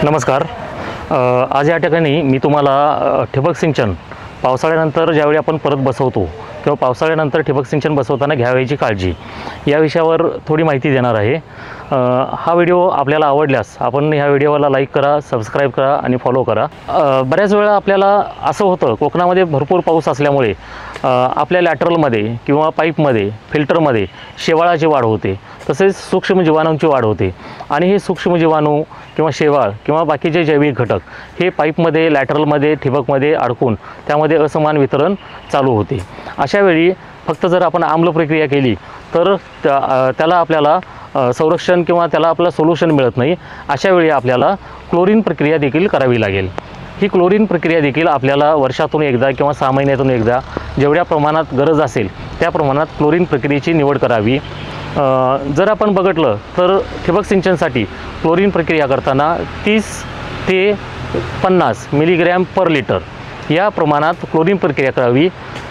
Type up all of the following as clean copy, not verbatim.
नमस्कार. आज या ठिकाणी मी तुम्हाला ठिबक सिंचन पावसाळ्यानंतर ज्यावेळी आपण परत बसवतो किंवा पावसाळ्यानंतर ठिबक सिंचन बसवताना घ्यावयाची काळजी या विषयावर थोडी माहिती देणार आहे. हा व्हिडिओ आपल्याला आवडल्यास आपण ह्या व्हिडिओला लाईक करा, सबस्क्राईब करा आणि फॉलो करा. बऱ्याच वेळा आपल्याला असं होतं, कोकणामध्ये भरपूर पाऊस असल्यामुळे आपल्या लॅटरलमध्ये किंवा पाईपमध्ये फिल्टरमध्ये शेवाळाची वाढ होते, तसेच सूक्ष्म जीवाणूंची वाढ होते आणि हे सूक्ष्म जीवाणू किंवा शेवाळ किंवा बाकीचे जैविक घटक हे पाईपमध्ये लॅटरलमध्ये ठिबकमध्ये अडकून त्यामध्ये असमान वितरण चालू होते. अशा वेळी फक्त जर आपण आम्ल प्रक्रिया केली तर त्याला आपल्याला संरक्षण किंवा त्याला आपलं सोल्युशन मिळत नाही. अशा वेळी आपल्याला क्लोरीन प्रक्रिया देखील करावी लागेल. ही क्लोरीन प्रक्रिया देखील आपल्याला वर्षातून एकदा किंवा 6 महिन्यातून एकदा जेवढ्या प्रमाणात गरज असेल त्या प्रमाणात क्लोरीन प्रक्रियेची निवड करावी. जर आपण बघितलं तर ठिबक सिंचनसाठी क्लोरीन प्रक्रिया करताना 30 ते 50 मिलीग्रॅम पर लिटर या प्रमाणात क्लोरीन प्रक्रिया करावी.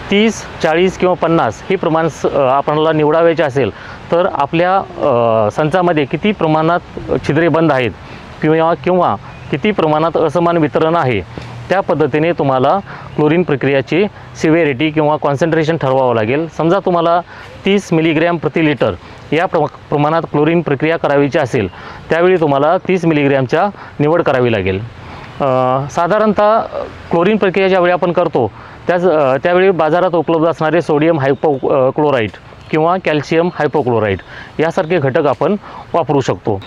30, 40 किंवा 50 हे प्रमाण आपल्याला निवडावायचे असेल तर आपल्या संचामध्ये किती प्रमाणात छिद्रे बंद आहेत किंवा किती प्रमाणात असमान वितरण आहे त्या पद्धतीने तुम्हाला क्लोरीन प्रक्रियाची सिव्हिरिटी किंवा कॉन्सन्ट्रेशन ठरवावं लागेल. समजा तुम्हाला 30 मिलीग्रॅम प्रति लिटर या प्रमाणात क्लोरीन प्रक्रिया करावीची असेल त्यावेळी तुम्हाला 30 मिलीग्रॅमच्या निवड करावी लागेल. साधारणतः क्लोरीन प्रक्रिया ज्यावेळी आपण करतो त्यावेळी बाजारात उपलब्ध असणारे सोडियम हायपोक्लोराइड किंवा कॅल्शियम हायपोक्लोराइड यासारखे घटक आपण वापरू शकतो.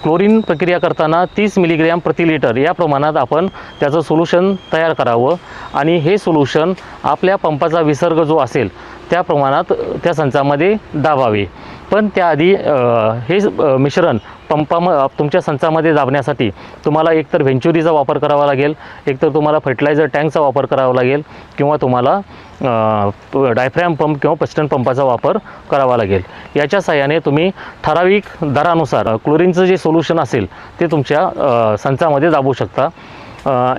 क्लोरीन प्रक्रिया करताना 30 मिलीग्रॅम प्रति लिटर या प्रमाणात आपण त्याचं सोल्युशन तयार करावं आणि हे सोल्युशन आपल्या पंपाचा विसर्ग जो असेल त्या प्रमाणात त्या संचामध्ये दाबावे. पण त्याआधी हे मिश्रण तुमच्या संचामध्ये दाबण्यासाठी तुम्हाला एकतर व्हेंचुरीचा वापर करावा लागेल, एकतर तुम्हाला फर्टिलायझर टँकचा वापर करावा लागेल किंवा तुम्हाला डायफ्रॅम पंप किंवा पिस्टन पंपाचा वापर करावा लागेल. याच्या साहाय्याने तुम्ही ठराविक दरानुसार क्लोरीनचं जे सोल्युशन असेल ते तुमच्या संचामध्ये दाबू शकता.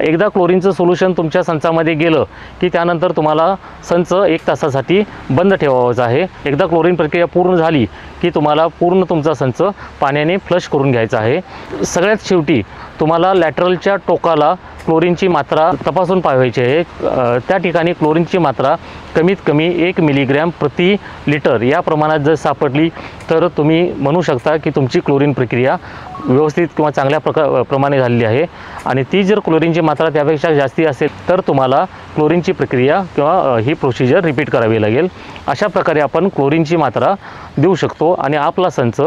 एकदा क्लोरीनचं सोल्युशन तुमच्या संचामध्ये गेलं की त्यानंतर तुम्हाला संच 1 तासासाठी बंद ठेवावाचा आहे. एकदा क्लोरीन प्रक्रिया पूर्ण झाली की तुम्हाला पूर्ण तुमचा संच पाण्याने फ्लश करून घ्यायचा आहे. सगळ्यात शेवटी तुम्हाला लॅटरलच्या टोकाला क्लोरीनची मात्रा तपासून पाहायची आहे. त्या ठिकाणी क्लोरीनची मात्रा कमीत कमी 1 मिलीग्रॅम प्रति लिटर या प्रमाणात जर सापडली तर तुम्ही म्हणू शकता की तुमची क्लोरीन प्रक्रिया व्यवस्थित किंवा चांगल्या प्रमाणे झालेली आहे. आणि ती जर क्लोरीनची मात्रा त्यापेक्षा जास्ती असेल तर तुम्हाला क्लोरीनची प्रक्रिया किंवा ही प्रोसिजर रिपीट करावी लागेल. अशा प्रकारे आपण क्लोरीनची मात्रा देऊ शकतो आणि आपला संच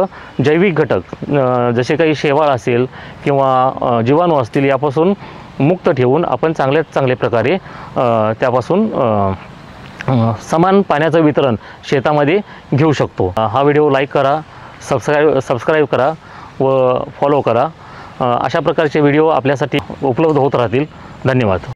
जैविक घटक जसे काही शेवाळ असेल किंवा जीवाणू असतील यापासून मुक्त ठेवून आपण चांगल्या प्रकारे त्यापासून समान पाण्याचं वितरण शेतामध्ये घेऊ शकतो. हा व्हिडिओ लाईक करा, सबस्क्राईब करा व फॉलो करा. अशा प्रकारचे व्हिडिओ आपल्यासाठी उपलब्ध होत राहतील. धन्यवाद.